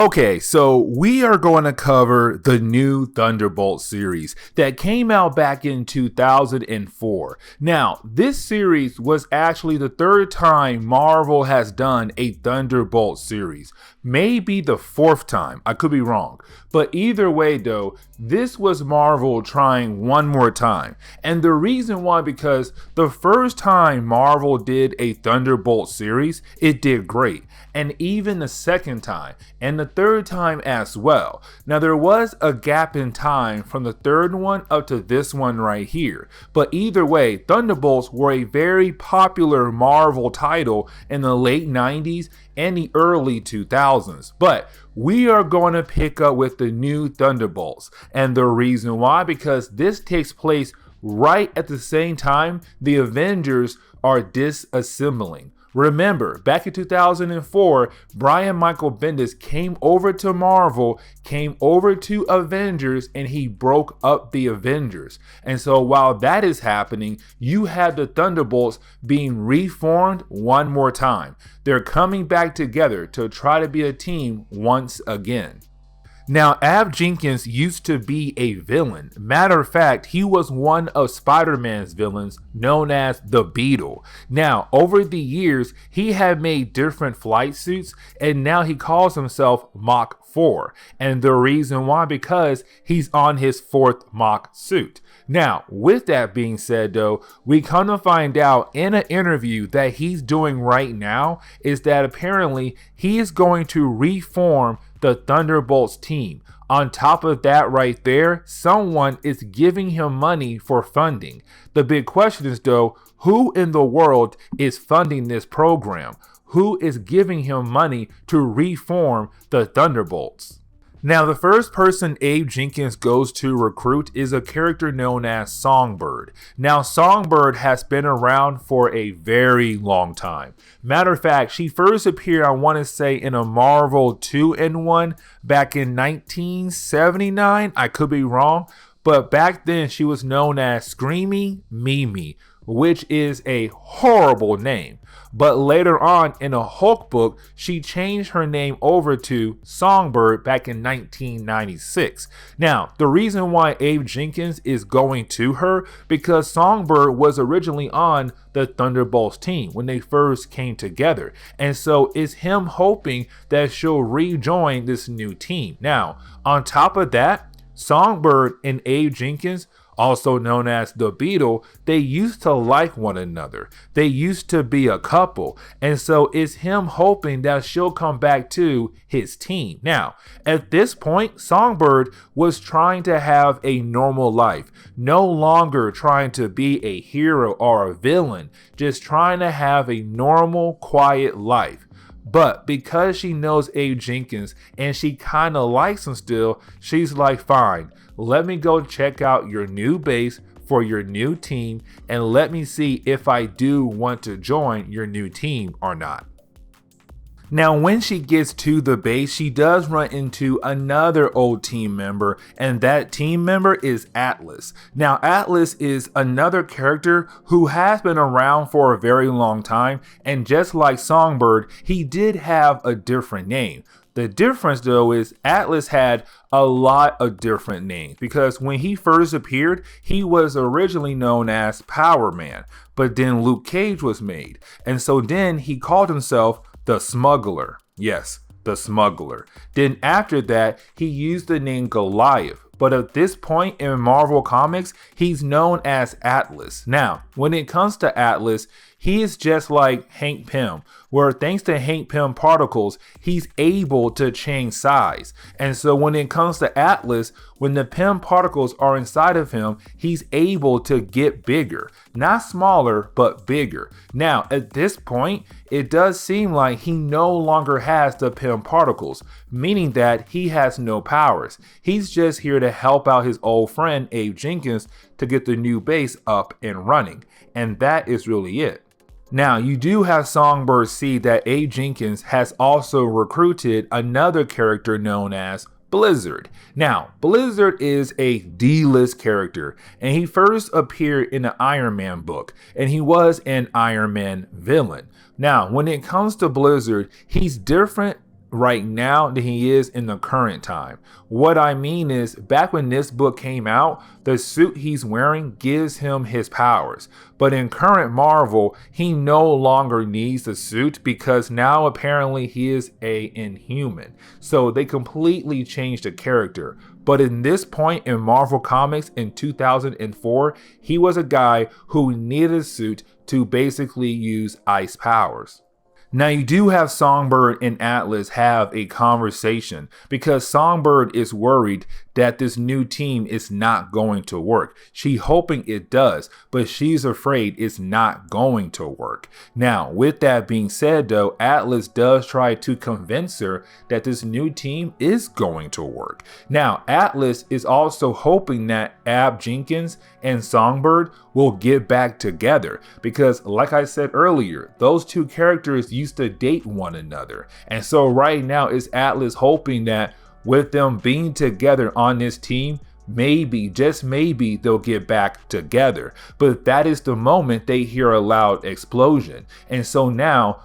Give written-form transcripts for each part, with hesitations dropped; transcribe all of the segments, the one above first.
Okay, so we are going to cover the new Thunderbolts series that came out back in 2004. Now, this series was actually the third time Marvel has done a Thunderbolts series. Maybe the fourth time, I could be wrong. But either way though, this was Marvel trying one more time. And the reason why, because the first time Marvel did a Thunderbolts series, it did great. And even the second time, and the third time as well. Now there was a gap in time from the third one up to this one right here. But either way, Thunderbolts were a very popular Marvel title in the late 90s and the early 2000s. But we are going to pick up with the new Thunderbolts. And the reason why, because this takes place right at the same time the Avengers are disassembling. Remember, back in 2004, Brian Michael Bendis came over to Marvel, came over to Avengers, and he broke up the Avengers. And so while that is happening, you have the Thunderbolts being reformed one more time. They're coming back together to try to be a team once again. Now, Ab Jenkins used to be a villain. Matter of fact, he was one of Spider-Man's villains known as the Beetle. Now, over the years, he had made different flight suits, and now he calls himself Mach 4. And the reason why, because he's on his fourth Mach suit. Now, with that being said though, we come to find out in an interview that he's doing right now is that apparently he is going to reform the Thunderbolts team. On top of that right there, someone is giving him money for funding. The big question is though, who in the world is funding this program? Who is giving him money to reform the Thunderbolts? Now, the first person Abe Jenkins goes to recruit is a character known as Songbird. Now, Songbird has been around for a very long time. Matter of fact, she first appeared, I want to say, in a Marvel 2-in-1 back in 1979. I could be wrong, but back then she was known as Screaming Mimi, which is a horrible name. But later on in a Hulk book, she changed her name over to Songbird back in 1996. Now, the reason why Abe Jenkins is going to her, because Songbird was originally on the Thunderbolts team when they first came together. And so it's him hoping that she'll rejoin this new team. Now, on top of that, Songbird and Abe Jenkins, also known as the Beetle, they used to like one another. They used to be a couple. And so it's him hoping that she'll come back to his team. Now, at this point, Songbird was trying to have a normal life. No longer trying to be a hero or a villain. Just trying to have a normal, quiet life. But because she knows Abe Jenkins and she kind of likes him still, she's like, fine, let me go check out your new base for your new team and let me see if I do want to join your new team or not. Now, when she gets to the base, she does run into another old team member, and that team member is Atlas. Now, Atlas is another character who has been around for a very long time, and just like Songbird, he did have a different name. The difference though is Atlas had a lot of different names, because when he first appeared, he was originally known as Power Man, but then Luke Cage was made, and so then he called himself the Smuggler. Yes, the Smuggler. Then after that, he used the name Goliath. But at this point in Marvel Comics, he's known as Atlas. Now, when it comes to Atlas, he is just like Hank Pym, where thanks to Hank Pym particles, he's able to change size. And so when it comes to Atlas, when the Pym particles are inside of him, he's able to get bigger. Not smaller, but bigger. Now, at this point, it does seem like he no longer has the Pym particles, meaning that he has no powers. He's just here to help out his old friend Abe Jenkins to get the new base up and running. And that is really it. Now, you do have Songbird see that Abe Jenkins has also recruited another character known as Blizzard. Now, Blizzard is a D-list character, and he first appeared in the Iron Man book, and he was an Iron Man villain. Now, when it comes to Blizzard, he's different right now than he is in the current time. What I mean is, back when this book came out, the suit he's wearing gives him his powers. But in current Marvel, he no longer needs the suit because now apparently he is an Inhuman. So they completely changed the character. But in this point in Marvel Comics in 2004, he was a guy who needed a suit to basically use ice powers. Now you do have Songbird and Atlas have a conversation because Songbird is worried that this new team is not going to work. She's hoping it does, but she's afraid it's not going to work. Now, with that being said though, Atlas does try to convince her that this new team is going to work. Now, Atlas is also hoping that Ab Jenkins and Songbird will get back together because, like I said earlier, those two characters used to date one another. And so right now is Atlas hoping that with them being together on this team, maybe, just maybe, they'll get back together. But that is the moment they hear a loud explosion. And so now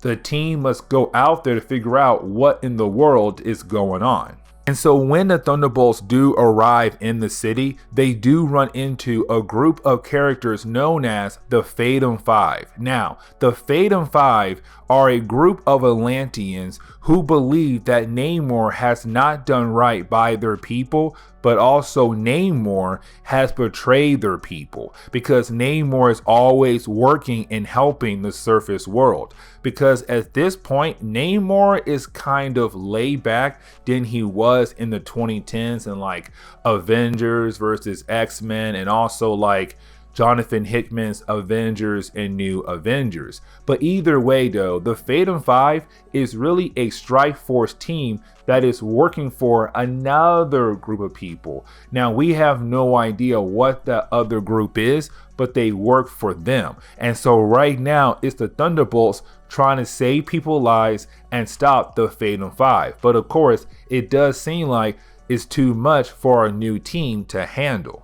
the team must go out there to figure out what in the world is going on. And so when the Thunderbolts do arrive in the city, they do run into a group of characters known as the Fatum Five. Now, the Fatum Five are a group of Atlanteans who believe that Namor has not done right by their people, but also Namor has betrayed their people because Namor is always working and helping the surface world. Because at this point, Namor is kind of laid back than he was in the 2010s and like Avengers versus X-Men and also like Jonathan Hickman's Avengers and New Avengers. But either way though, the Fatum Five is really a Strike Force team that is working for another group of people. Now we have no idea what that other group is, but they work for them. And so right now it's the Thunderbolts trying to save people's lives and stop the Fatum Five. But of course, it does seem like it's too much for a new team to handle.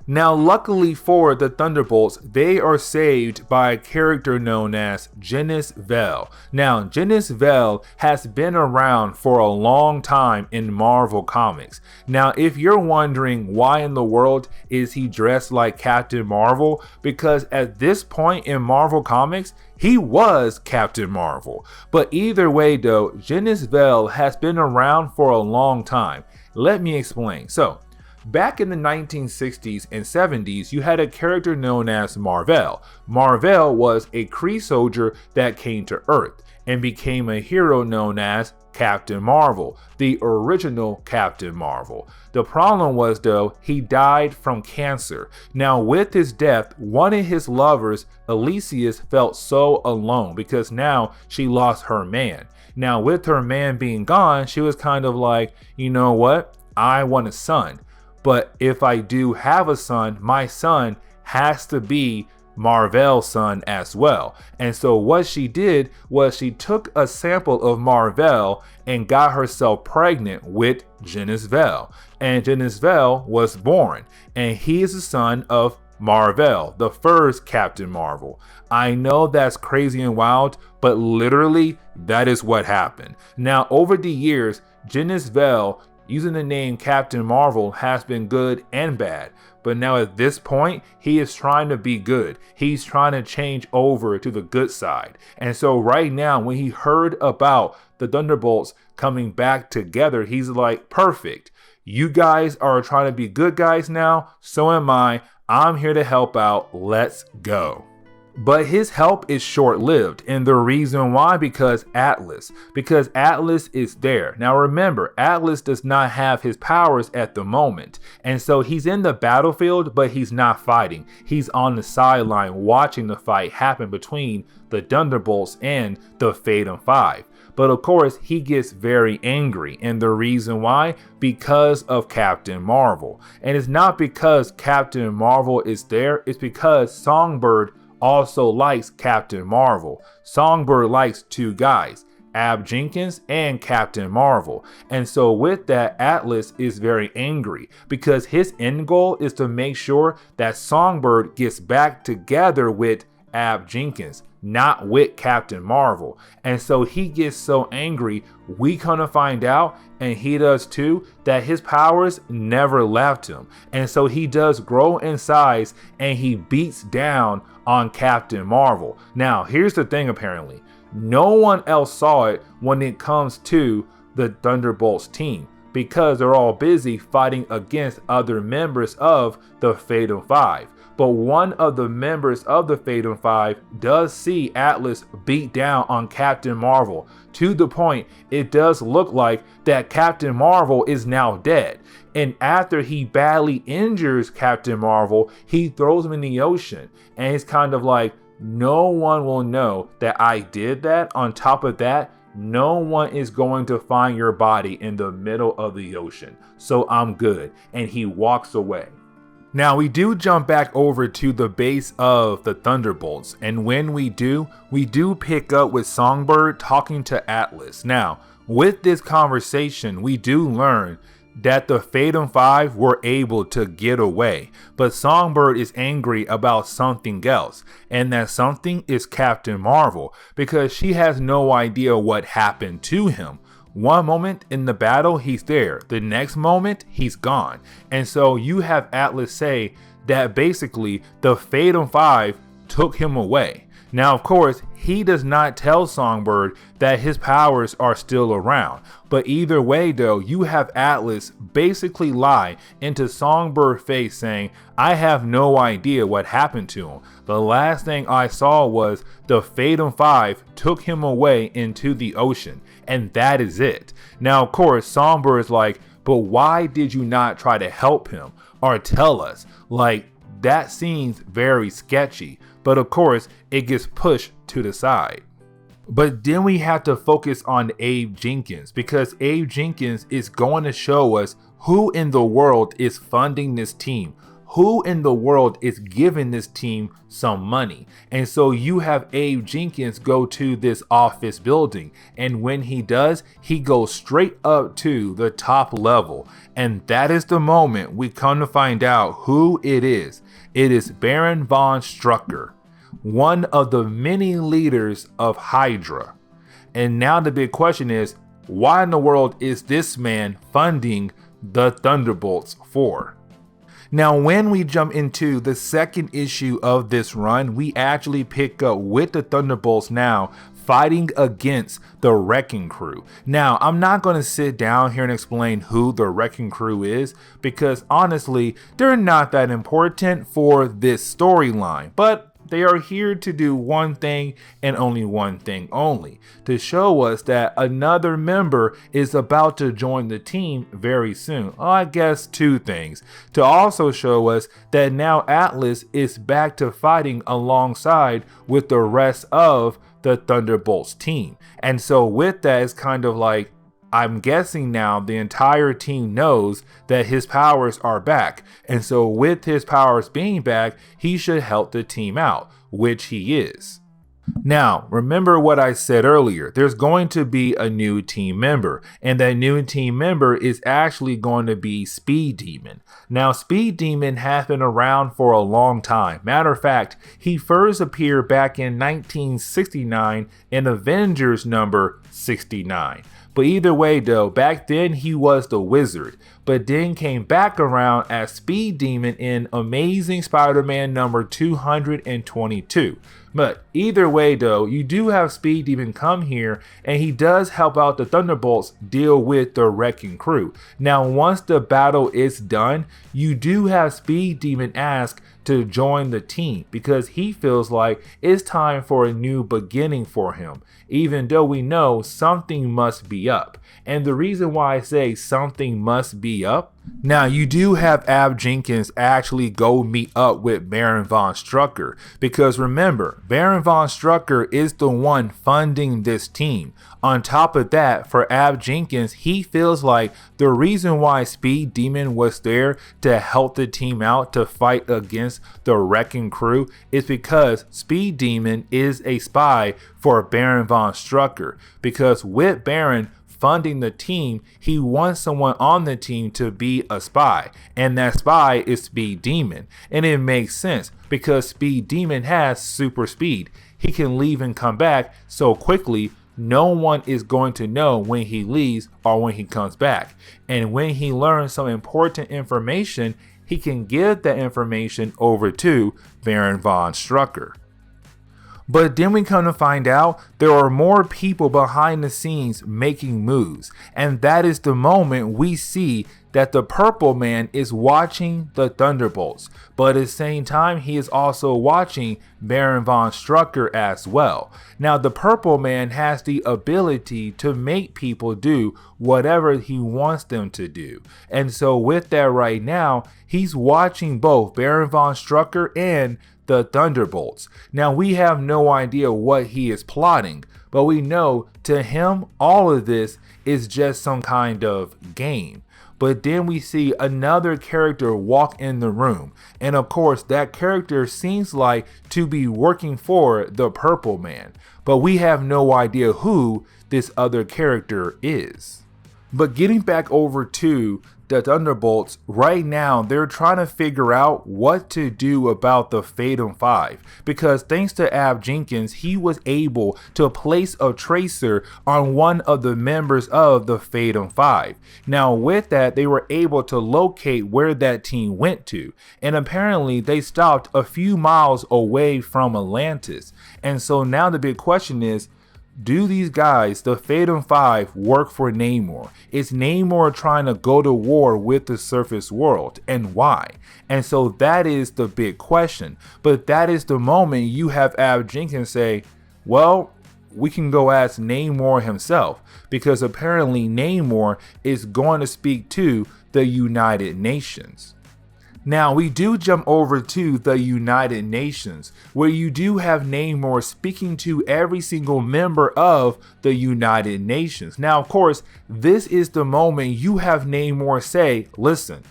Now, luckily for the Thunderbolts, they are saved by a character known as Genis Vell. Now, Genis Vell has been around for a long time in Marvel Comics. Now, if you're wondering why in the world is he dressed like Captain Marvel, because at this point in Marvel Comics, he was Captain Marvel. But either way though, Genis Vell has been around for a long time. Let me explain. So, back in the 1960s and 70s, you had a character known as Mar-Vell. Mar-Vell was a Kree soldier that came to Earth and became a hero known as Captain Marvel, the original Captain Marvel. The problem was though, he died from cancer. Now with his death, one of his lovers, Elysius, felt so alone because now she lost her man. Now with her man being gone, she was kind of like, you know what? I want a son. But if I do have a son, my son has to be Mar-Vell's son as well. And so what she did was she took a sample of Mar-Vell and got herself pregnant with Genis Vell. And Genis Vell was born. And he is the son of Mar-Vell, the first Captain Marvel. I know that's crazy and wild, but literally that is what happened. Now over the years, Genis Vell using the name Captain Marvel has been good and bad, but now at this point, he is trying to be good. He's trying to change over to the good side. And so right now, when he heard about the Thunderbolts coming back together, he's like, perfect. You guys are trying to be good guys now, so am I. I'm here to help out. Let's go. But his help is short-lived, and the reason why, because Atlas is there. Now remember, Atlas does not have his powers at the moment, and so he's in the battlefield, but he's not fighting. He's on the sideline watching the fight happen between the Thunderbolts and the Fatum Five. But of course, he gets very angry, and the reason why? Because of Captain Marvel. And it's not because Captain Marvel is there, it's because Songbird also likes Captain Marvel. Songbird likes two guys, Ab Jenkins and Captain Marvel. And so with that, Atlas is very angry because his end goal is to make sure that Songbird gets back together with Ab Jenkins, not with Captain Marvel. And so he gets so angry, we kind of find out, and he does too, that his powers never left him. And so he does grow in size and he beats down on Captain Marvel. Now, here's the thing, apparently. No one else saw it when it comes to the Thunderbolts team, because they're all busy fighting against other members of the Fatal Five. But one of the members of the Fatal Five does see Atlas beat down on Captain Marvel, to the point it does look like that Captain Marvel is now dead. And after he badly injures Captain Marvel, he throws him in the ocean. And it's kind of like, no one will know that I did that. On top of that, no one is going to find your body in the middle of the ocean. So I'm good. And he walks away. Now we do jump back over to the base of the Thunderbolts, and when we do pick up with Songbird talking to Atlas. Now, with this conversation, we do learn that the Fatal Five were able to get away, but Songbird is angry about something else, and that something is Captain Marvel, because she has no idea what happened to him. One moment in the battle, he's there. The next moment, he's gone. And so you have Atlas say that basically the Fatal Five took him away. Now, of course, he does not tell Songbird that his powers are still around. But either way, though, you have Atlas basically lie into Songbird's face saying, I have no idea what happened to him. The last thing I saw was the Fatal Five took him away into the ocean. And that is it. Now, of course, Songbird is like, but why did you not try to help him or tell us? Like, that seems very sketchy. But of course, it gets pushed to the side. But then we have to focus on Abe Jenkins, because Abe Jenkins is going to show us who in the world is funding this team. Who in the world is giving this team some money? And so you have Abe Jenkins go to this office building. And when he does, he goes straight up to the top level. And that is the moment we come to find out who it is. It is Baron von Strucker, one of the many leaders of Hydra. And now the big question is, why in the world is this man funding the Thunderbolts for? Now, when we jump into the second issue of this run, we actually pick up with the Thunderbolts now fighting against the Wrecking Crew. Now, I'm not going to sit down here and explain who the Wrecking Crew is, because honestly, they're not that important for this storyline, but they are here to do one thing and only one thing only, to show us that another member is about to join the team very soon. Well, I guess two things. To also show us that now Atlas is back to fighting alongside with the rest of the Thunderbolts team. And so with that, it's kind of like, I'm guessing now the entire team knows that his powers are back. And so with his powers being back, he should help the team out, which he is. Now, remember what I said earlier, there's going to be a new team member, and that new team member is actually going to be Speed Demon. Now, Speed Demon has been around for a long time. Matter of fact, he first appeared back in 1969 in Avengers number 69. But either way though, back then he was the Wizard, but then came back around as Speed Demon in Amazing Spider-Man number 222. But either way though, you do have Speed Demon come here, and he does help out the Thunderbolts deal with the Wrecking Crew. Now, once the battle is done, you do have Speed Demon ask to join the team, because he feels like it's time for a new beginning for him, even though we know something must be up. And the reason why I say something must be up, now you do have Ab Jenkins actually go meet up with Baron von Strucker, because remember, Baron von Strucker is the one funding this team. On top of that, for Ab Jenkins, he feels like the reason why Speed Demon was there to help the team out to fight against the Wrecking Crew is because Speed Demon is a spy for Baron von Strucker, because with Baron funding the team, he wants someone on the team to be a spy. And that spy is Speed Demon. And it makes sense because Speed Demon has super speed. He can leave and come back so quickly, no one is going to know when he leaves or when he comes back. And when he learns some important information, he can give that information over to Baron von Strucker. But then we come to find out there are more people behind the scenes making moves. And that is the moment we see that the Purple Man is watching the Thunderbolts. But at the same time, he is also watching Baron von Strucker as well. Now, the Purple Man has the ability to make people do whatever he wants them to do. And so with that right now, he's watching both Baron von Strucker and the Thunderbolts. Now, we have no idea what he is plotting, but we know to him all of this is just some kind of game. But then we see another character walk in the room, and of course that character seems like to be working for the Purple Man, but we have no idea who this other character is. But getting back over to the Thunderbolts, right now they're trying to figure out what to do about the Fatum 5, because thanks to Ab Jenkins, he was able to place a tracer on one of the members of the Fatum 5. Now with that, they were able to locate where that team went to, and apparently they stopped a few miles away from Atlantis. And so now the big question is, do these guys, the Fatum 5, work for Namor? Is Namor trying to go to war with the surface world, and why? And so that is the big question. But that is the moment you have Ab Jenkins say, well, we can go ask Namor himself, because apparently Namor is going to speak to the United Nations. Now, we do jump over to the United Nations, where you do have Namor speaking to every single member of the United Nations. Now, of course, this is the moment you have Namor say, listen,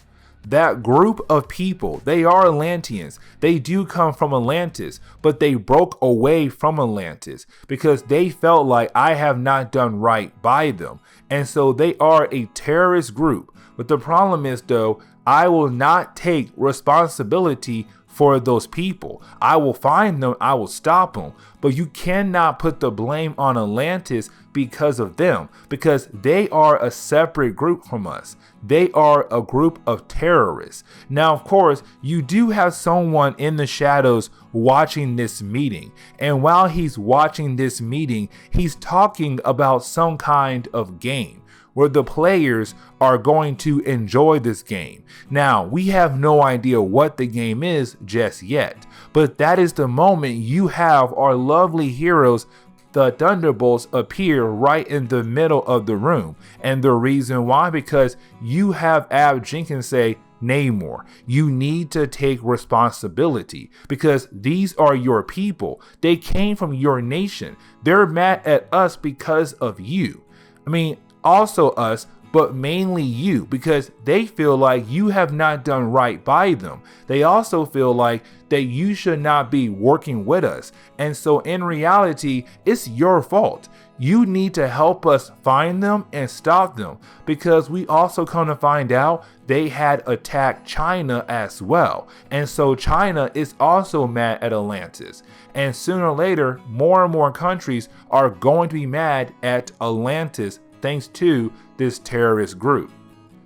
that group of people, they are Atlanteans. They do come from Atlantis, but they broke away from Atlantis because they felt like I have not done right by them. And so they are a terrorist group. But the problem is, though, I will not take responsibility for those people. I will find them, I will stop them, but you cannot put the blame on Atlantis because of them, because they are a separate group from us. They are a group of terrorists. Now, of course, you do have someone in the shadows watching this meeting, and while he's watching this meeting, he's talking about some kind of game where the players are going to enjoy this game. Now, we have no idea what the game is just yet, but that is the moment you have our lovely heroes, the Thunderbolts, appear right in the middle of the room. And the reason why, because you have Ab Jenkins say, Namor, you need to take responsibility because these are your people. They came from your nation. They're mad at us because of you. I mean, also us, but mainly you, because they feel like you have not done right by them. They also feel like that you should not be working with us. And so in reality, it's your fault. You need to help us find them and stop them, because we also come to find out they had attacked China as well. And so China is also mad at Atlantis. And sooner or later, more and more countries are going to be mad at Atlantis thanks to this terrorist group.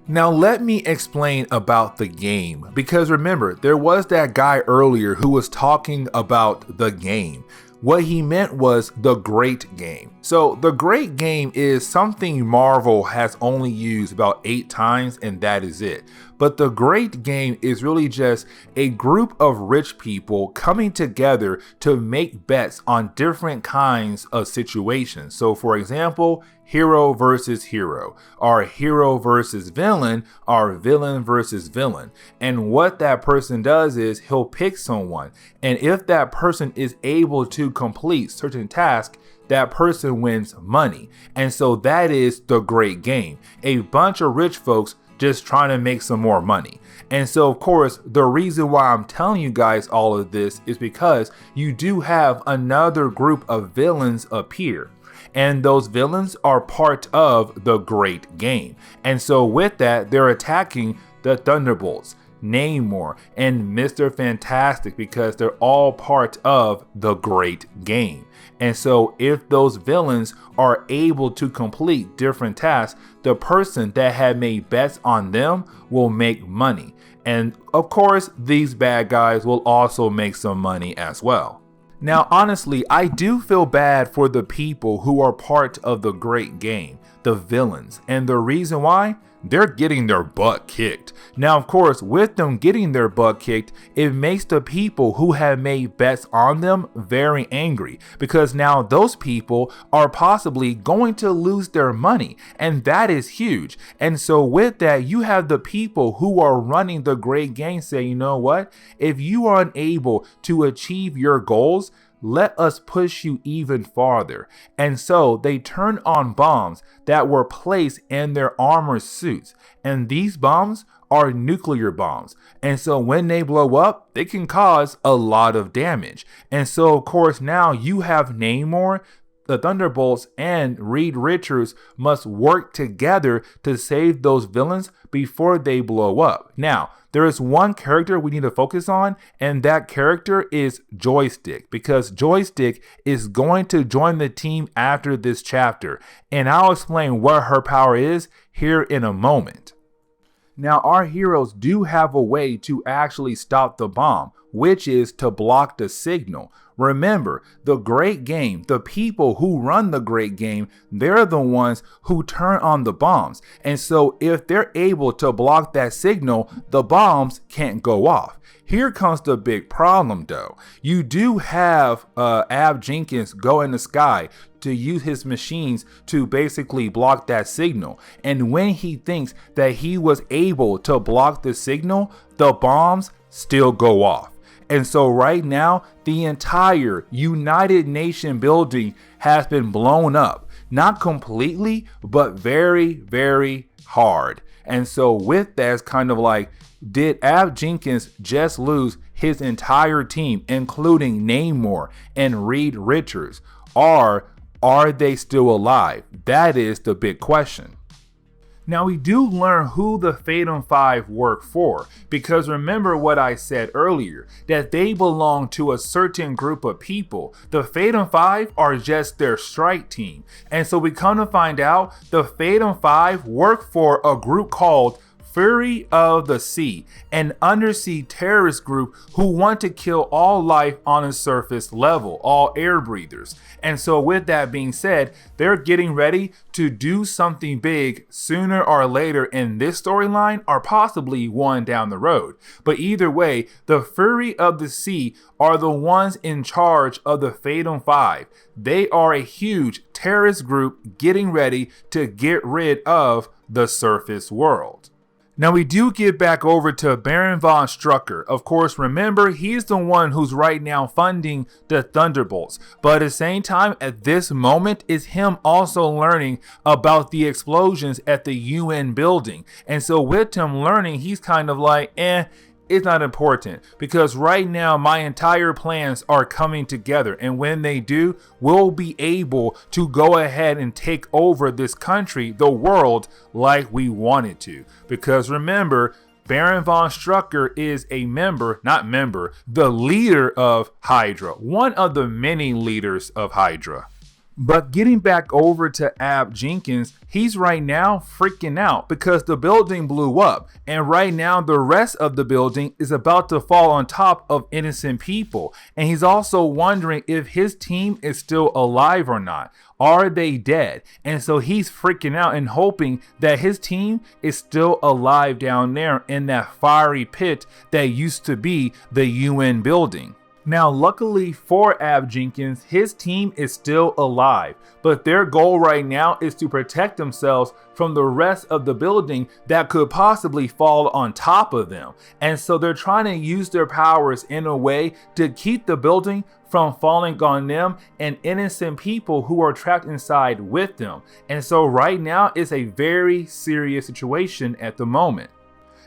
Now let me explain about the game, because remember, there was that guy earlier who was talking about the game. What he meant was the Great Game. So the Great Game is something Marvel has only used about 8 times, and that is it. But the Great Game is really just a group of rich people coming together to make bets on different kinds of situations. So for example, hero versus hero, or hero versus villain, or villain versus villain. And what that person does is he'll pick someone, and if that person is able to complete certain tasks, that person wins money. And so that is the Great Game. A bunch of rich folks just trying to make some more money. And so of course, the reason why I'm telling you guys all of this is because you do have another group of villains appear. and those villains are part of the great game. And so with that, they're attacking the Thunderbolts, Namor, and Mr. Fantastic because they're all part of the great game. And so if those villains are able to complete different tasks, the person that had made bets on them will make money. And of course, these bad guys will also make some money as well. Now, honestly, I do feel bad for the people who are part of the great game, the villains. And the reason why? They're getting their butt kicked. Now, of course, with them getting their butt kicked, it makes the people who have made bets on them very angry because now those people are possibly going to lose their money, and that is huge. And so with that, you have the people who are running the great game say, you know what? If you are unable to achieve your goals, let us push you even farther. And so they turn on bombs that were placed in their armor suits. And these bombs are nuclear bombs. And so when they blow up, they can cause a lot of damage. And so, of course, now you have Namor, the Thunderbolts, and Reed Richards must work together to save those villains before they blow up. Now, there is one character we need to focus on, and that character is Joystick, because Joystick is going to join the team after this chapter, and I'll explain what her power is here in a moment. Now, our heroes do have a way to actually stop the bomb, which is to block the signal. Remember, the great game, the people who run the great game, they're the ones who turn on the bombs. And so if they're able to block that signal, the bombs can't go off. Here comes the big problem though. You do have Ab Jenkins go in the sky to use his machines to basically block that signal. And when he thinks that he was able to block the signal, the bombs still go off. And so right now, the entire United Nation building has been blown up. Not completely, but very, very hard. And so with that, it's kind of like, did Ab Jenkins just lose his entire team, including Namor and Reed Richards? Or are they still alive? That is the big question. Now we do learn who the Fatum 5 work for, because remember what I said earlier, that they belong to a certain group of people. The Fatum 5 are just their strike team. And so we come to find out the Fatum 5 work for a group called Fury of the Sea, an undersea terrorist group who want to kill all life on a surface level, all air breathers. And so with that being said, they're getting ready to do something big sooner or later in this storyline, or possibly one down the road. But either way, the Fury of the Sea are the ones in charge of the Fatum 5. They are a huge terrorist group getting ready to get rid of the surface world. Now we do get back over to Baron von Strucker. Of course, remember, he's the one who's right now funding the Thunderbolts. But at the same time, at this moment, is him also learning about the explosions at the UN building. And so with him learning, he's kind of like, it's not important, because right now my entire plans are coming together, and when they do, we'll be able to go ahead and take over this country, the world, like we wanted to. Because remember, Baron von Strucker is a the leader of Hydra, one of the many leaders of Hydra. But getting back over to Ab Jenkins, he's right now freaking out because the building blew up. And right now the rest of the building is about to fall on top of innocent people. And he's also wondering if his team is still alive or not. Are they dead? And so he's freaking out and hoping that his team is still alive down there in that fiery pit that used to be the UN building. Now, luckily for Ab Jenkins, his team is still alive, but their goal right now is to protect themselves from the rest of the building that could possibly fall on top of them. And so they're trying to use their powers in a way to keep the building from falling on them and innocent people who are trapped inside with them. And so right now it's a very serious situation at the moment.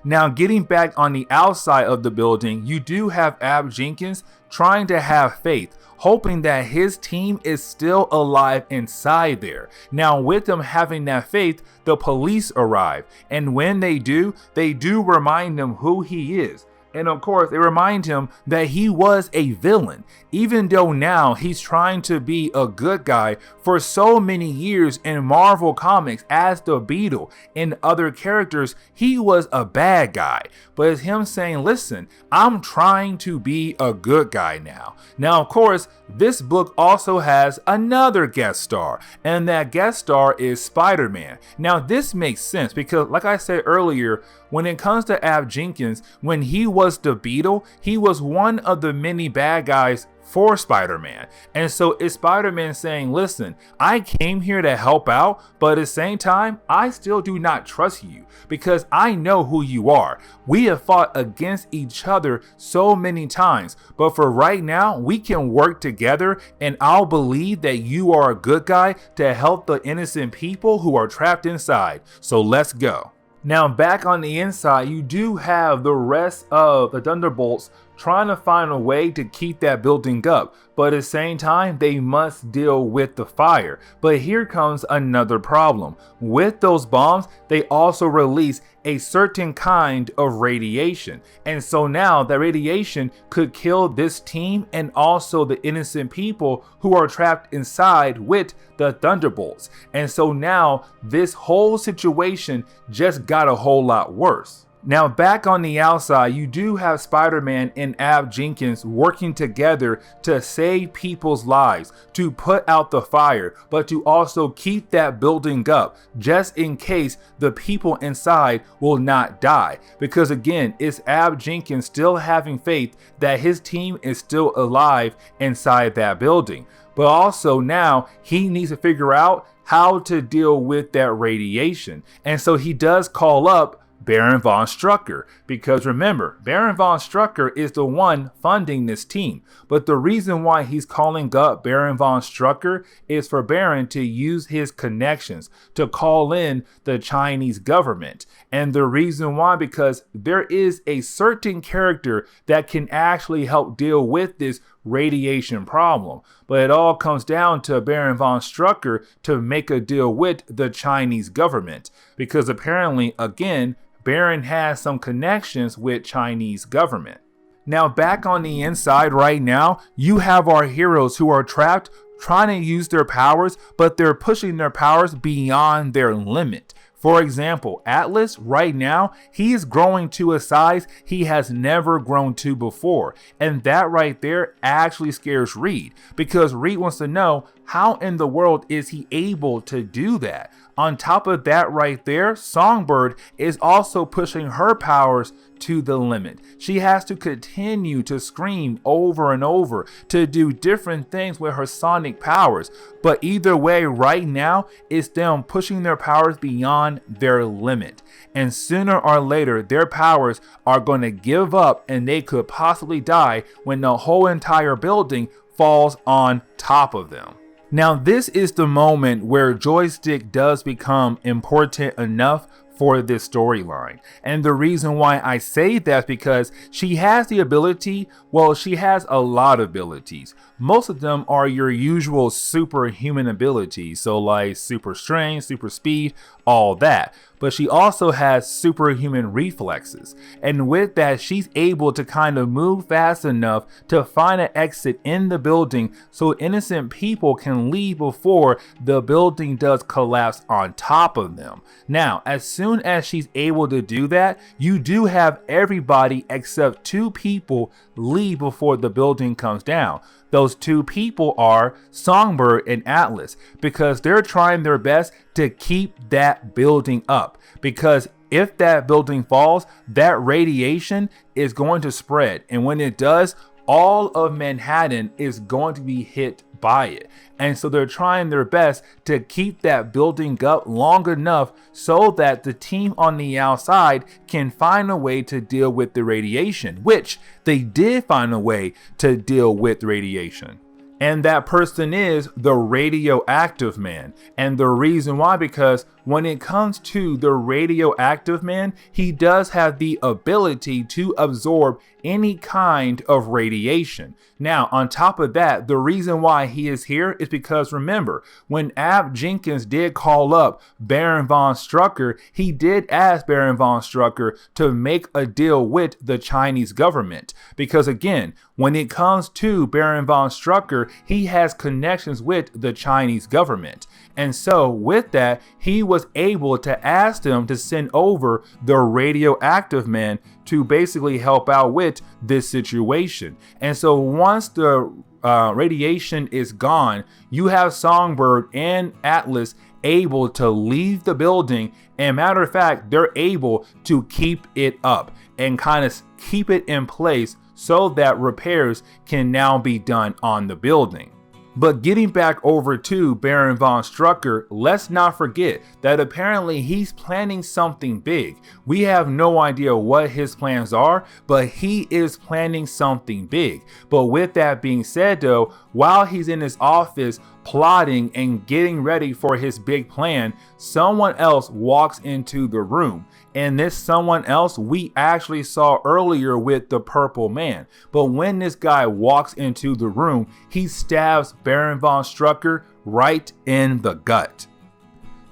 Now, getting back on the outside of the building, you do have Ab Jenkins trying to have faith, hoping that his team is still alive inside there. Now, with them having that faith, the police arrive, and when they do remind him who he is. And of course, they remind him that he was a villain, even though now he's trying to be a good guy. For so many years in Marvel Comics as the Beetle and other characters, he was a bad guy. But it's him saying, listen, I'm trying to be a good guy now. Now, of course, this book also has another guest star, and that guest star is Spider-Man. Now, this makes sense because, like I said earlier, when it comes to Ab Jenkins, when he was the Beetle, he was one of the many bad guys for Spider-Man. And so it's Spider-Man saying, listen, I came here to help out, but at the same time, I still do not trust you because I know who you are. We have fought against each other so many times, but for right now, we can work together and I'll believe that you are a good guy to help the innocent people who are trapped inside. So let's go. Now, back on the inside, you do have the rest of the Thunderbolts trying to find a way to keep that building up, but at the same time, they must deal with the fire. But here comes another problem. With those bombs, they also release a certain kind of radiation. And so now that radiation could kill this team and also the innocent people who are trapped inside with the Thunderbolts. And so now this whole situation just got a whole lot worse. Now, back on the outside, you do have Spider-Man and Ab Jenkins working together to save people's lives, to put out the fire, but to also keep that building up, just in case the people inside will not die. Because again, it's Ab Jenkins still having faith that his team is still alive inside that building. But also now he needs to figure out how to deal with that radiation. And so he does call up Baron von Strucker, because remember, Baron von Strucker is the one funding this team. But the reason why he's calling up Baron von Strucker is for Baron to use his connections to call in the Chinese government. And the reason why, because there is a certain character that can actually help deal with this radiation problem. But it all comes down to Baron von Strucker to make a deal with the Chinese government, because apparently, again, Baron has some connections with Chinese government. Now, back on the inside right now, you have our heroes who are trapped trying to use their powers, but they're pushing their powers beyond their limit. For example, Atlas right now, he is growing to a size he has never grown to before. And that right there actually scares Reed, because Reed wants to know, how in the world is he able to do that? On top of that right there, Songbird is also pushing her powers to the limit. She has to continue to scream over and over to do different things with her sonic powers. But either way, right now, it's them pushing their powers beyond their limit. And sooner or later, their powers are going to give up and they could possibly die when the whole entire building falls on top of them. Now, this is the moment where Joystick does become important enough for this storyline. And the reason why I say that is because she has the ability, well, she has a lot of abilities. Most of them are your usual superhuman abilities, so like super strength, super speed, all that. But she also has superhuman reflexes. And with that, she's able to kind of move fast enough to find an exit in the building so innocent people can leave before the building does collapse on top of them. Now, as soon as she's able to do that, you do have everybody except two people leave before the building comes down. Those two people are Songbird and Atlas, because they're trying their best to keep that building up. Because if that building falls, that radiation is going to spread. And when it does, all of Manhattan is going to be hit by it. And so they're trying their best to keep that building up long enough so that the team on the outside can find a way to deal with the radiation, which they did find a way to deal with radiation. And that person is the radioactive man. And the reason why, because when it comes to the radioactive man, he does have the ability to absorb any kind of radiation. Now, on top of that, the reason why he is here is because, remember, when Ab Jenkins did call up Baron von Strucker, he did ask Baron von Strucker to make a deal with the Chinese government. Because again, when it comes to Baron von Strucker, he has connections with the Chinese government. And so with that, he was able to ask them to send over the radioactive man to basically help out with this situation. And so once the radiation is gone, you have Songbird and Atlas able to leave the building. And matter of fact, they're able to keep it up and kind of keep it in place so that repairs can now be done on the building. But getting back over to Baron von Strucker, let's not forget that apparently he's planning something big. We have no idea what his plans are, but he is planning something big. But with that being said though, while he's in his office plotting and getting ready for his big plan, someone else walks into the room. And this someone else we actually saw earlier with the Purple Man. But when this guy walks into the room, he stabs Baron von Strucker right in the gut.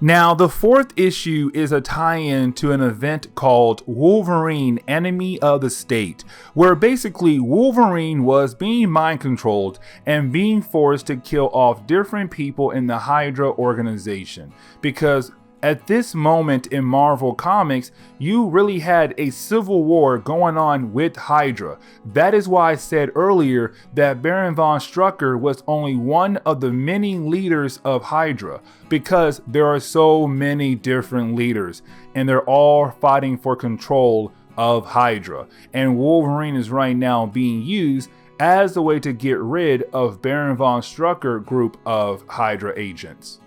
Now, the fourth issue is a tie-in to an event called Wolverine Enemy of the State, where basically Wolverine was being mind controlled and being forced to kill off different people in the Hydra organization. Because at this moment in Marvel Comics, you really had a civil war going on with Hydra. That is why I said earlier that Baron von Strucker was only one of the many leaders of Hydra, because there are so many different leaders and they're all fighting for control of Hydra. And Wolverine is right now being used as a way to get rid of Baron von Strucker group of Hydra agents.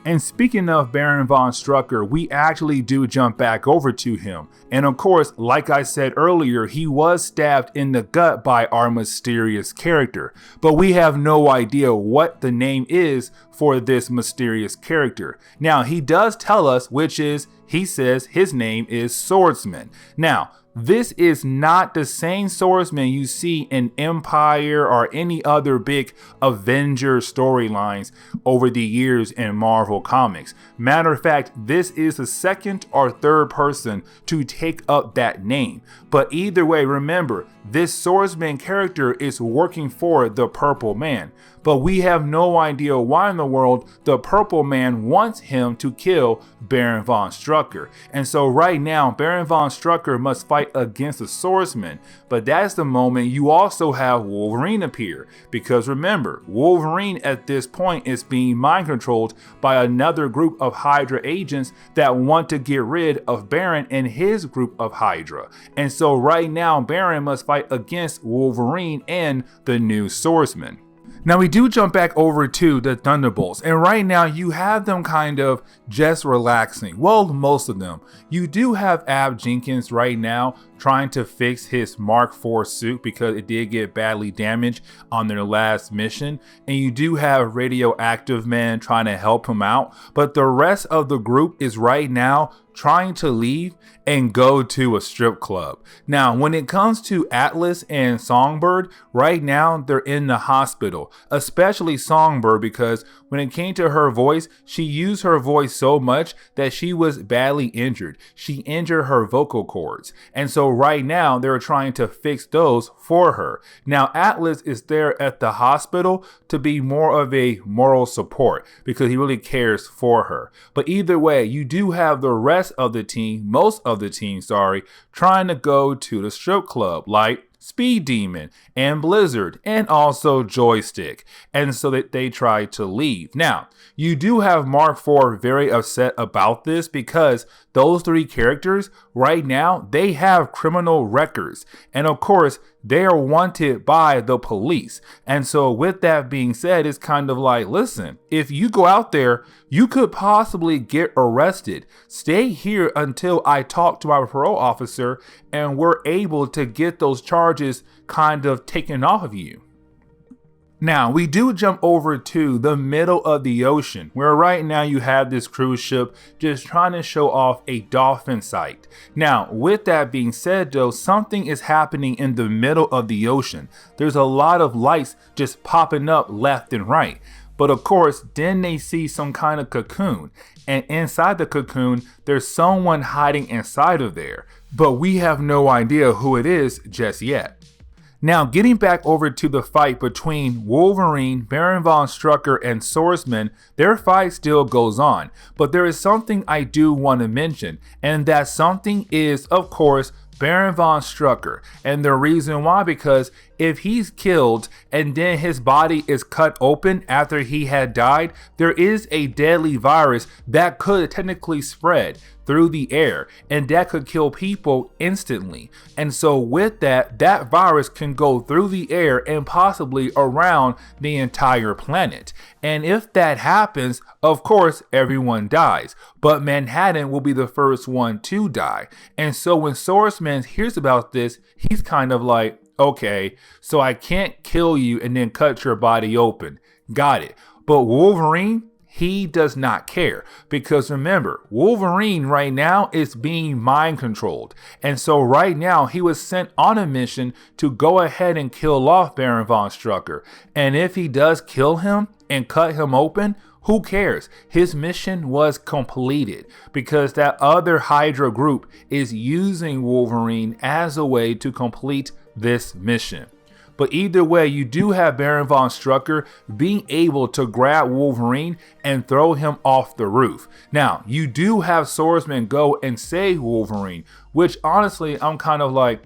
And speaking of Baron von Strucker, we actually do jump back over to him. And of course, like I said earlier, he was stabbed in the gut by our mysterious character. But we have no idea what the name is for this mysterious character. Now, he does tell us, which is, he says his name is Swordsman. Now, this is not the same swordsman you see in Empire or any other big Avenger storylines over the years in Marvel Comics. Matter of fact, this is the second or third person to take up that name. But either way, remember, this swordsman character is working for the Purple Man. But we have no idea why in the world the Purple Man wants him to kill Baron von Strucker. And so right now, Baron von Strucker must fight against the swordsman. But that's the moment you also have Wolverine appear. Because remember, Wolverine at this point is being mind controlled by another group of Hydra agents that want to get rid of Baron and his group of Hydra. And so right now, Baron must fight against Wolverine and the new swordsman. Now we do jump back over to the Thunderbolts, and right now you have them kind of just relaxing. Well, most of them. You do have Ab Jenkins right now trying to fix his Mark IV suit because it did get badly damaged on their last mission. And you do have Radioactive Man trying to help him out. But the rest of the group is right now trying to leave and go to a strip club. Now, when it comes to Atlas and Songbird, right now they're in the hospital, especially Songbird, because when it came to her voice, she used her voice so much that she was badly injured. She injured her vocal cords. And so right now they're trying to fix those for her. Now, Atlas is there at the hospital to be more of a moral support because he really cares for her. But either way, you do have the rest of the team, most of the team, trying to go to the strip club, like Speed Demon and Blizzard and also Joystick, and so that they try to leave. Now, you do have Mark IV very upset about this because those three characters right now, they have criminal records, and of course they are wanted by the police. And so with that being said, it's kind of like, listen, if you go out there, you could possibly get arrested. Stay here until I talk to my parole officer and we're able to get those charges kind of taken off of you. Now, we do jump over to the middle of the ocean, where right now you have this cruise ship just trying to show off a dolphin sight. Now, with that being said though, something is happening in the middle of the ocean. There's a lot of lights just popping up left and right. But of course, then they see some kind of cocoon. And inside the cocoon, there's someone hiding inside of there. But we have no idea who it is just yet. Now, getting back over to the fight between Wolverine, Baron Von Strucker, and Swordsman, their fight still goes on. But there is something I do want to mention, and that something is, of course, Baron Von Strucker. And the reason why, because if he's killed and then his body is cut open after he had died, there is a deadly virus that could technically spread through the air, and that could kill people instantly. And so with that virus can go through the air and possibly around the entire planet. And if that happens, of course, everyone dies. But Manhattan will be the first one to die. And so when Swordsman hears about this, he's kind of like, okay, so I can't kill you and then cut your body open. Got it. But Wolverine, he does not care, because remember, Wolverine right now is being mind controlled. And so right now he was sent on a mission to go ahead and kill off Baron Von Strucker. And if he does kill him and cut him open, who cares? His mission was completed, because that other Hydra group is using Wolverine as a way to complete this mission. But either way, you do have Baron Von Strucker being able to grab Wolverine and throw him off the roof. Now, you do have Swordsman go and save Wolverine, which honestly, I'm kind of like,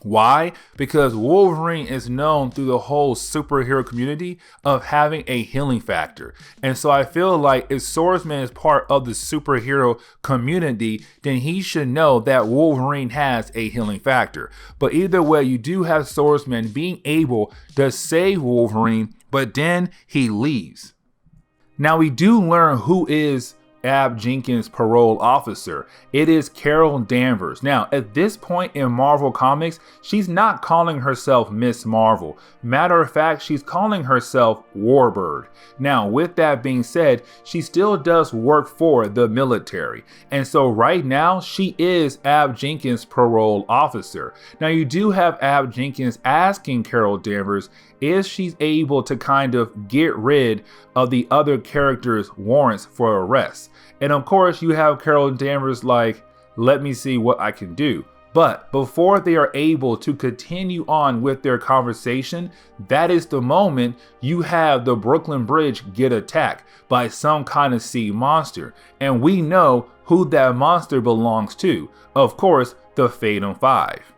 why? Because Wolverine is known through the whole superhero community of having a healing factor. And so I feel like if Swordsman is part of the superhero community, then he should know that Wolverine has a healing factor. But either way, you do have Swordsman being able to save Wolverine, but then he leaves. Now we do learn who is Ab Jenkins' parole officer. It is Carol Danvers. Now, at this point in Marvel Comics, she's not calling herself Miss Marvel. Matter of fact, she's calling herself Warbird. Now, with that being said, she still does work for the military. And so right now, she is Ab Jenkins' parole officer. Now, you do have Ab Jenkins asking Carol Danvers if she's able to kind of get rid of the other characters' warrants for arrest. And of course, you have Carol Danvers like, let me see what I can do. But before they are able to continue on with their conversation, that is the moment you have the Brooklyn Bridge get attacked by some kind of sea monster. And we know who that monster belongs to. Of course, the Fatum 5.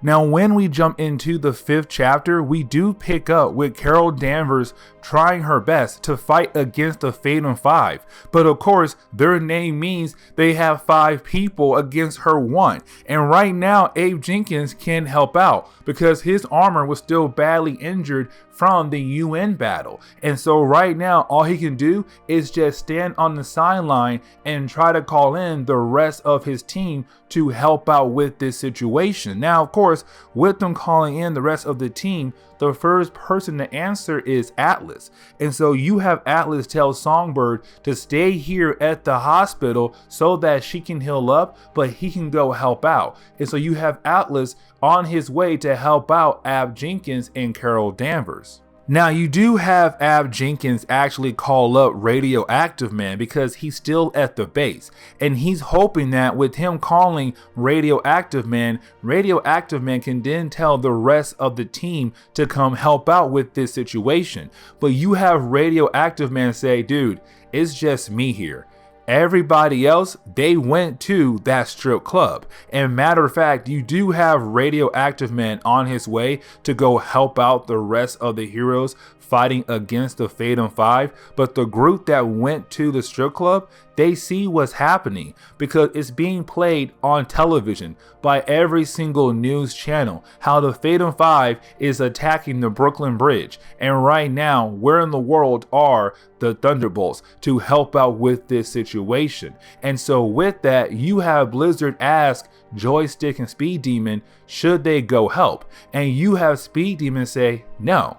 Now, when we jump into the 5th chapter, we do pick up with Carol Danvers trying her best to fight against the Fatum 5. But of course, their name means they have 5 people against her 1. And right now, Abe Jenkins can help out because his armor was still badly injured from the UN battle. And so right now, all he can do is just stand on the sideline and try to call in the rest of his team to help out with this situation. Now, of course, with them calling in the rest of the team, the first person to answer is Atlas. And so you have Atlas tell Songbird to stay here at the hospital so that she can heal up, but he can go help out. And so you have Atlas on his way to help out Ab Jenkins and Carol Danvers. Now, you do have Ab Jenkins actually call up Radioactive Man because he's still at the base. And he's hoping that with him calling Radioactive Man can then tell the rest of the team to come help out with this situation. But you have Radioactive Man say, dude, it's just me here. Everybody else, they went to that strip club. And matter of fact, you do have Radioactive Man on his way to go help out the rest of the heroes fighting against the Fatum 5, but the group that went to the strip club, they see what's happening because it's being played on television by every single news channel, how the Fatum 5 is attacking the Brooklyn Bridge. And right now, where in the world are the Thunderbolts to help out with this situation? And so with that, you have Blizzard ask Joystick and Speed Demon, should they go help? And you have Speed Demon say, no.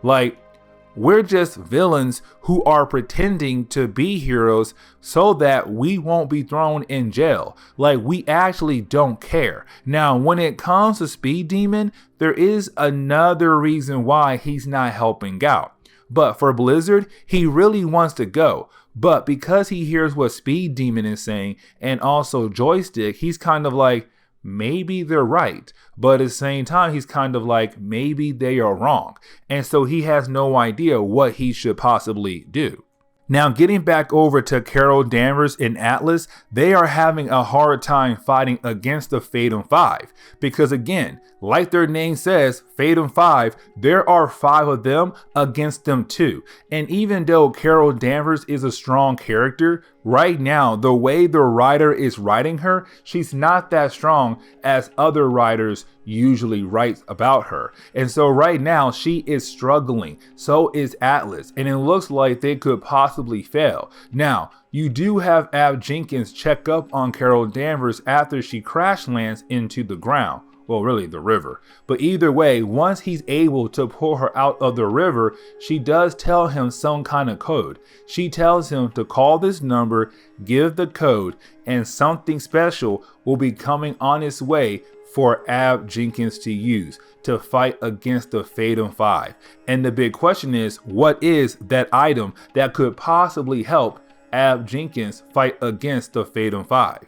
Like, We're just villains who are pretending to be heroes so that we won't be thrown in jail. Like, we actually don't care. Now, when it comes to Speed Demon, there is another reason why he's not helping out. But for Blizzard, he really wants to go. But because he hears what Speed Demon is saying and also Joystick, he's kind of like, maybe they're right. But at the same time, he's kind of like, maybe they are wrong. And so he has no idea what he should possibly do. Now, getting back over to Carol Danvers and Atlas, they are having a hard time fighting against the Fatum 5. Because again, like their name says, Fatum 5, there are 5 of them against them too. And even though Carol Danvers is a strong character, right now, the way the writer is writing her, she's not that strong as other writers usually write about her. And so right now, she is struggling. So is Atlas. And it looks like they could possibly fail. Now, you do have Ab Jenkins check up on Carol Danvers after she crash lands into the ground. Well, really the river. But either way, once he's able to pull her out of the river, she does tell him some kind of code. She tells him to call this number, give the code, and something special will be coming on its way for Ab Jenkins to use to fight against the Fatum 5. And the big question is, what is that item that could possibly help Ab Jenkins fight against the Fatum 5?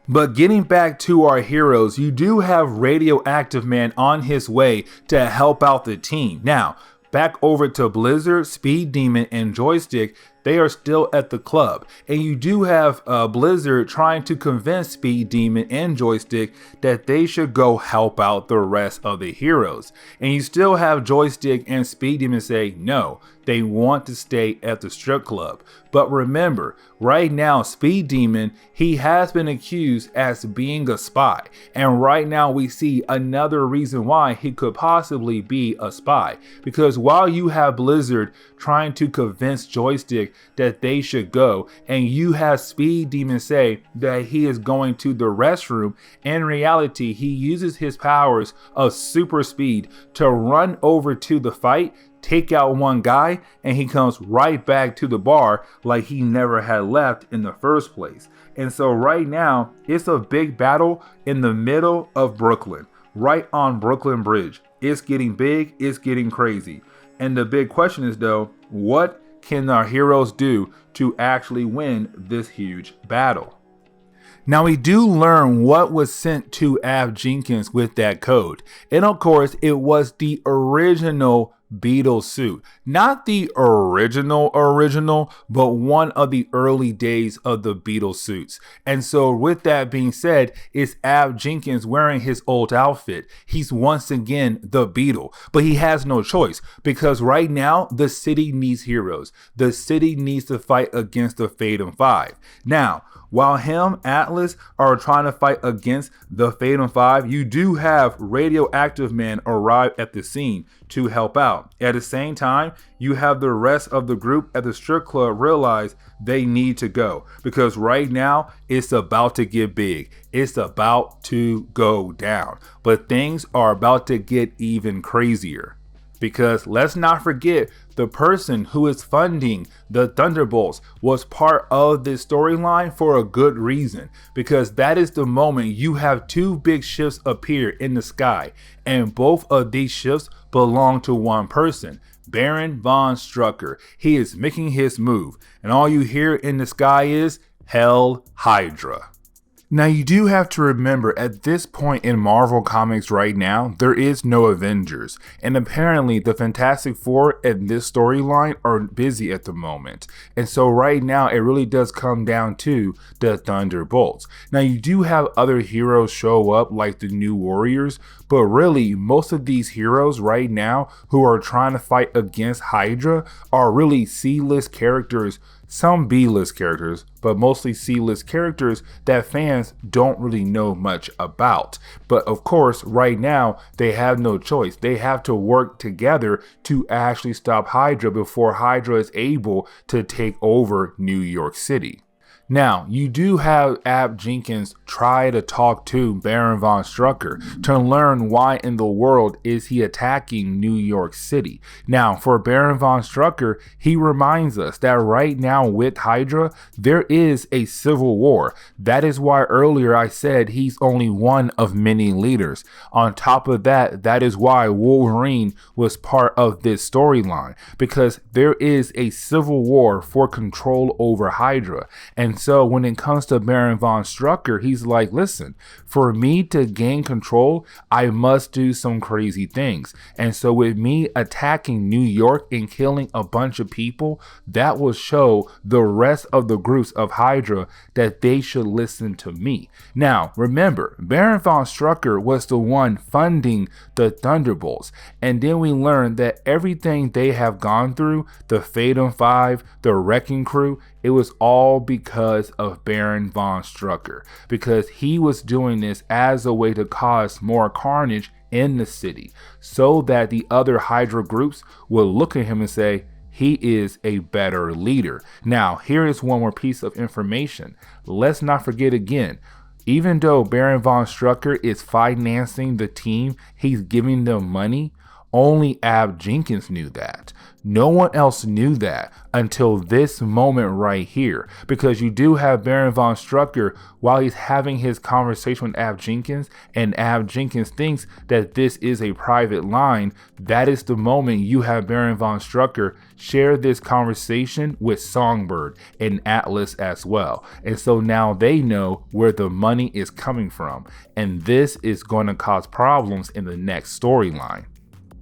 But getting back to our heroes, you do have Radioactive Man on his way to help out the team. Now, back over to Blizzard, Speed Demon, and Joystick, they are still at the club. And you do have Blizzard trying to convince Speed Demon and Joystick that they should go help out the rest of the heroes. And you still have Joystick and Speed Demon say no, they want to stay at the strip club. But remember, right now, Speed Demon, he has been accused as being a spy. And right now we see another reason why he could possibly be a spy. Because while you have Blizzard trying to convince Joystick that they should go, and you have Speed Demon say that he is going to the restroom, in reality, he uses his powers of super speed to run over to the fight, take out one guy, and he comes right back to the bar like he never had left in the first place. And so right now, it's a big battle in the middle of Brooklyn, right on Brooklyn Bridge. It's getting big, it's getting crazy. And the big question is though, what can our heroes do to actually win this huge battle? Now we do learn what was sent to Ab Jenkins with that code. And of course, it was the original Beetle suit. Not the original, but one of the early days of the Beetle suits. And so with that being said, it's Ab Jenkins wearing his old outfit. He's once again the Beetle, but he has no choice because right now the city needs heroes. The city needs to fight against the Fatum 5. Now, while him, Atlas, are trying to fight against the Fatum 5, you do have Radioactive Man arrive at the scene to help out. At the same time, you have the rest of the group at the strip club realize they need to go because right now it's about to get big. It's about to go down, but things are about to get even crazier. Because let's not forget, the person who is funding the Thunderbolts was part of this storyline for a good reason. Because that is the moment you have two big ships appear in the sky. And both of these ships belong to one person, Baron von Strucker. He is making his move. And all you hear in the sky is Hell Hydra. Now you do have to remember at this point in Marvel Comics right now, there is no Avengers. And apparently the Fantastic Four and this storyline are busy at the moment. And so right now it really does come down to the Thunderbolts. Now you do have other heroes show up like the New Warriors, but really most of these heroes right now who are trying to fight against Hydra are really C-list characters. Some B-list characters, but mostly C-list characters that fans don't really know much about. But of course, right now, they have no choice. They have to work together to actually stop Hydra before Hydra is able to take over New York City. Now, you do have Ab Jenkins try to talk to Baron von Strucker to learn why in the world is he attacking New York City. Now, for Baron von Strucker, he reminds us that right now with Hydra, there is a civil war. That is why earlier I said he's only one of many leaders. On top of that, that is why Wolverine was part of this storyline, because there is a civil war for control over Hydra. And so when it comes to Baron von Strucker, he's like, listen, for me to gain control, I must do some crazy things. And so with me attacking New York and killing a bunch of people, that will show the rest of the groups of Hydra that they should listen to me. Now, remember, Baron von Strucker was the one funding the Thunderbolts. And then we learned that everything they have gone through, the Fatum 5, the Wrecking Crew, it was all because of Baron von Strucker, because he was doing this as a way to cause more carnage in the city so that the other Hydra groups will look at him and say, he is a better leader. Now, here is one more piece of information. Let's not forget again, even though Baron von Strucker is financing the team, he's giving them money, only Ab Jenkins knew that. No one else knew that until this moment right here, because you do have Baron von Strucker while he's having his conversation with Ab Jenkins, and Ab Jenkins thinks that this is a private line. That is the moment you have Baron von Strucker share this conversation with Songbird and Atlas as well. And so now they know where the money is coming from, and this is going to cause problems in the next storyline.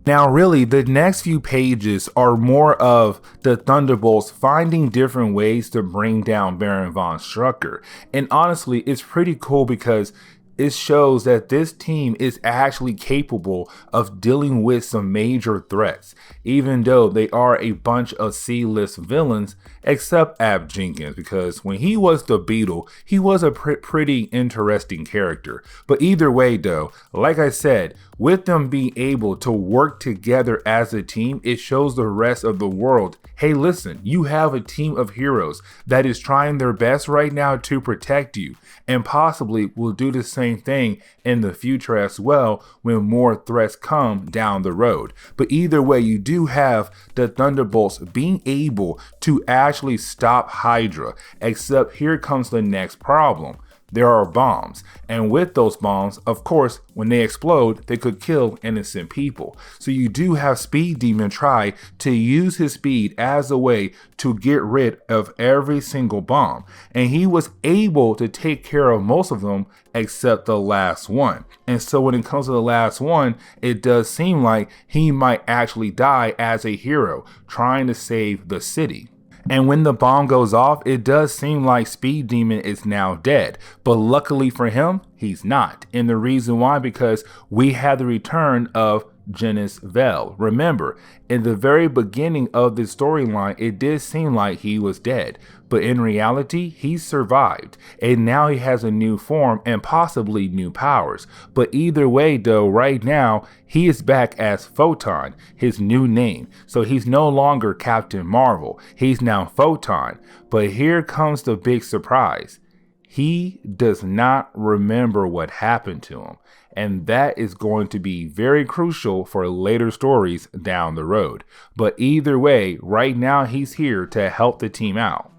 Now, really, the next few pages are more of the Thunderbolts finding different ways to bring down Baron von Strucker. And honestly, it's pretty cool because it shows that this team is actually capable of dealing with some major threats, even though they are a bunch of C-list villains, except Ab Jenkins, because when he was the Beetle, he was a pretty interesting character. But either way though, like I said, with them being able to work together as a team, it shows the rest of the world, hey listen, you have a team of heroes that is trying their best right now to protect you, and possibly will do the same thing in the future as well when more threats come down the road. But either way, you do have the Thunderbolts being able to actually stop Hydra, except here comes the next problem. There are bombs, and with those bombs, of course, when they explode, they could kill innocent people. So you do have Speed Demon try to use his speed as a way to get rid of every single bomb, and he was able to take care of most of them except the last one. And so when it comes to the last one, it does seem like he might actually die as a hero trying to save the city. And when the bomb goes off, it does seem like Speed Demon is now dead. But luckily for him, he's not. And the reason why, because we had the return of Genis Vell. Remember, in the very beginning of this storyline, it did seem like he was dead. But in reality, he survived. And now he has a new form and possibly new powers. But either way though, right now, he is back as Photon, his new name. So he's no longer Captain Marvel. He's now Photon. But here comes the big surprise. He does not remember what happened to him. And that is going to be very crucial for later stories down the road. But either way, right now he's here to help the team out.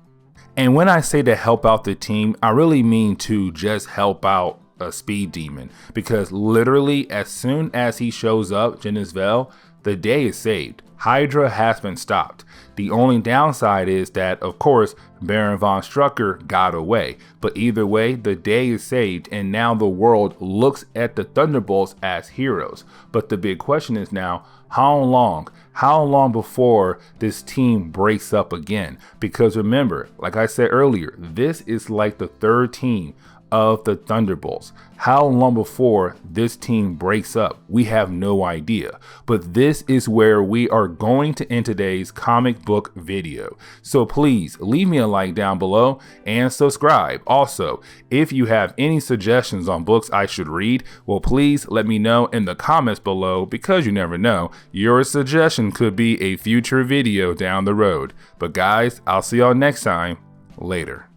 And when I say to help out the team, I really mean to just help out a Speed Demon. Because literally as soon as he shows up, Genis Vell, the day is saved. Hydra has been stopped. The only downside is that, of course, Baron von Strucker got away. But either way, the day is saved, and now the world looks at the Thunderbolts as heroes. But the big question is now, how long? How long before this team breaks up again? Because remember, like I said earlier, this is like the third team of the Thunderbolts. How long before this team breaks up? We have no idea. But this is where we are going to end today's comic book video. So please leave me a like down below and subscribe. Also, if you have any suggestions on books I should read, well, please let me know in the comments below, because you never know, your suggestion could be a future video down the road. But guys, I'll see y'all next time. Later.